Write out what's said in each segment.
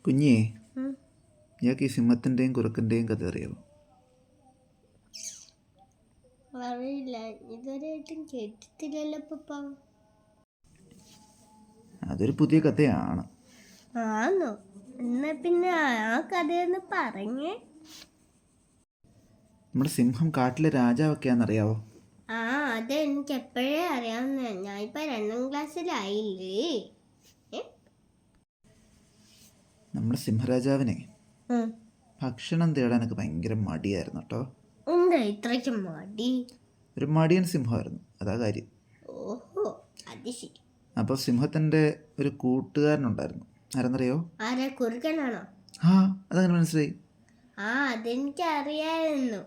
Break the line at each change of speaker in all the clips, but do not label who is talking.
കുഞ്ഞേ, ഇയാൾക്ക് ഈ സിംഹത്തിൻ്റെയും കുറുക്കൻ്റെയും കഥ അറിയാമോ?
അറിയില്ല, ഇതുവരെയായിട്ടും കേട്ടിട്ടില്ലല്ലോ പപ്പ.
അതൊരു പുതിയ കഥയാണ്.
ആണോ? എന്നാ പിന്നെ ആ കഥയൊന്ന് പറഞ്ഞേ.
നമ്മുടെ സിംഹം കാട്ടിലെ രാജാവൊക്കെയാണെന്നറിയാവോ?
ആ, അത് എനിക്ക് എപ്പോഴേ അറിയാവുന്ന. ഞാൻ ഇപ്പൊ 2ാം ക്ലാസ്സിലായില്ലേ.
നമ്മുടെ സിംഹരാജാവിനെ ഭക്ഷണം തേടാനൊക്കെ ഭയങ്കര മടിയായിരുന്നു കേട്ടോ.
എന്താ ഇത്രയ്ക്ക് മടി?
ഒരു മടിയൻ സിംഹമായിരുന്നു, അതാ കാര്യം.
ഓഹോ, അത് ശരി.
അപ്പോൾ സിംഹത്തിൻ്റെ ഒരു കൂട്ടുകാരനുണ്ടായിരുന്നു. ആരെന്നറിയോ?
ആരാ, കുറുക്കനാണോ?
ആ, അതങ്ങനെ മനസ്സിലായി.
ആ, അതെനിക്ക് അറിയാമായിരുന്നു.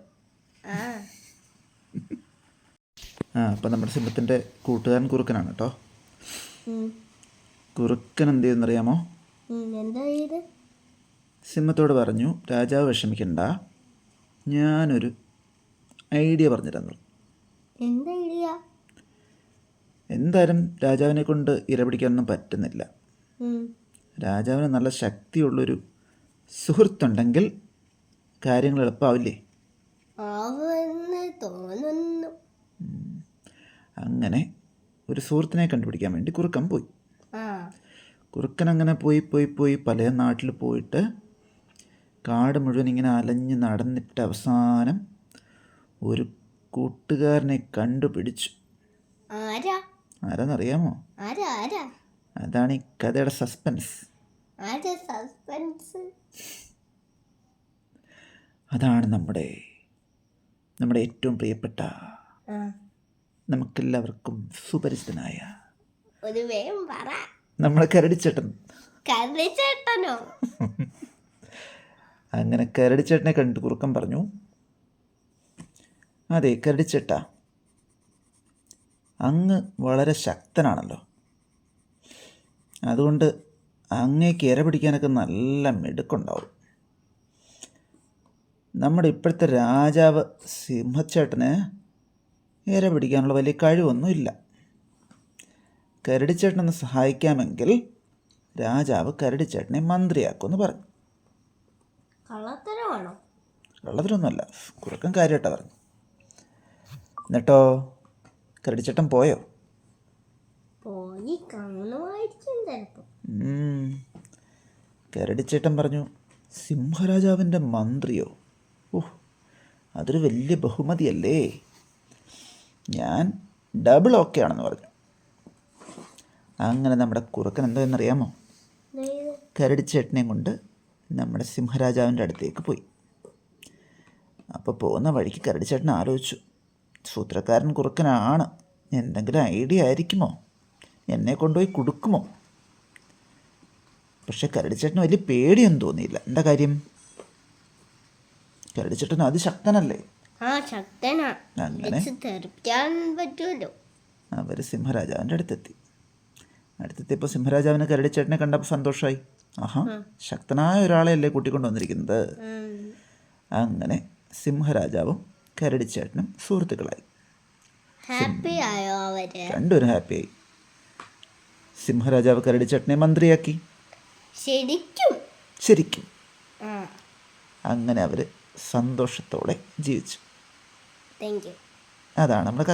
അപ്പം നമ്മുടെ സിംഹത്തിൻ്റെ കൂട്ടുകാരൻ കുറുക്കനാണ് കേട്ടോ. കുറുക്കൻ എന്ത് ചെയ്യുന്നറിയാമോ?
എന്താ ചെയ്ത്?
സിംഹത്തോട് പറഞ്ഞു, രാജാവ് വിഷമിക്കണ്ട, ഞാനൊരു ഐഡിയ പറഞ്ഞിരുന്നു.
എന്താ ഐഡിയ?
എന്തായാലും രാജാവിനെ കൊണ്ട് ഇര പിടിക്കാനൊന്നും പറ്റുന്നില്ല. രാജാവിന് നല്ല ശക്തിയുള്ളൊരു സുഹൃത്തുണ്ടെങ്കിൽ കാര്യങ്ങൾ എളുപ്പമാവില്ലേ?
തോന്നുന്നു.
അങ്ങനെ ഒരു സുഹൃത്തിനെ കണ്ടുപിടിക്കാൻ വേണ്ടി കുറുക്കൻ പോയി. കുറുക്കൻ അങ്ങനെ പോയി പല നാട്ടിൽ പോയിട്ട് കാട് മുഴുവൻ ഇങ്ങനെ അലഞ്ഞ് നടന്നിട്ട് അവസാനം ഒരു കൂട്ടുകാരനെ കണ്ടുപിടിച്ചു. ആരാന്നറിയാമോ? അതാണ് ഈ കഥയുടെ സസ്പെൻസ്. അതാണ് നമ്മുടെ ഏറ്റവും പ്രിയപ്പെട്ട, നമുക്കെല്ലാവർക്കും സുപരിചിതനായ നമ്മുടെ കരടിച്ചേട്ടൻ. അങ്ങനെ കരടിച്ചേട്ടനെ കണ്ടിട്ട് കുറുക്കൻ പറഞ്ഞു, അതെ കരടിച്ചേട്ടാ, അങ്ങ് വളരെ ശക്തനാണല്ലോ, അതുകൊണ്ട് അങ്ങേക്ക് ഇര പിടിക്കാനൊക്കെ നല്ല മിടുക്കുണ്ടാവും. നമ്മുടെ ഇപ്പോഴത്തെ രാജാവ് സിംഹച്ചേട്ടന് ഇര പിടിക്കാനുള്ള വലിയ കഴിവൊന്നുമില്ല. കരടിച്ചേട്ടനൊന്ന് സഹായിക്കാമെങ്കിൽ രാജാവ് കരടിച്ചേട്ടനെ മന്ത്രിയാക്കുമെന്ന് പറഞ്ഞു. കള്ളത്തരമൊന്നുമല്ല, കുറുക്കൻ കാര്യമായിട്ടാണ് പറഞ്ഞു. എന്നിട്ടോ കരടിച്ചേട്ടൻ പോയോ? കരടിച്ചേട്ടൻ പറഞ്ഞു, സിംഹരാജാവിൻ്റെ മന്ത്രിയോ? ഓഹ്, അതൊരു വലിയ ബഹുമതിയല്ലേ, ഞാൻ ഡബിൾ ഓക്കെ ആണെന്ന് പറഞ്ഞു. അങ്ങനെ നമ്മുടെ കുറുക്കൻ എന്താണെന്നറിയാമോ? കരടിച്ചേട്ടനെയും കൊണ്ട് നമ്മുടെ സിംഹരാജാവിൻ്റെ അടുത്തേക്ക് പോയി. അപ്പോൾ പോകുന്ന വഴിക്ക് കരടിച്ചേട്ടൻ ആലോചിച്ചു, സൂത്രക്കാരൻ കുറുക്കനാണ്, എന്തെങ്കിലും ഐഡിയ ആയിരിക്കുമോ, എന്നെ കൊണ്ടുപോയി കുടുക്കുമോ? പക്ഷെ കരടിച്ചേട്ടന് വലിയ പേടിയൊന്നും തോന്നിയില്ല. എന്താ കാര്യം? കരടിച്ചേട്ടൻ അതിശക്തനല്ലേ. അങ്ങനെ അവർ സിംഹരാജാവിൻ്റെ അടുത്തെത്തിയപ്പോൾ സിംഹരാജാവിന് കരടിച്ചേട്ടനെ കണ്ടപ്പോൾ സന്തോഷമായി. ആഹാ, ശക്തനായ ഒരാളെ അല്ലേ കൂട്ടിക്കൊണ്ട് വന്നിരിക്കുന്നത്. അങ്ങനെ സിംഹരാജാവും കരടിച്ചേട്ടനും സുഹൃത്തുക്കളായി. രണ്ടുപേരും ഹാപ്പിയായി. സിംഹരാജാവ് കരടിച്ചേട്ടനെ മന്ത്രിയാക്കി. ശരിക്കും അങ്ങനെ അവർ സന്തോഷത്തോടെ ജീവിച്ചു. അതാണ് നമ്മുടെ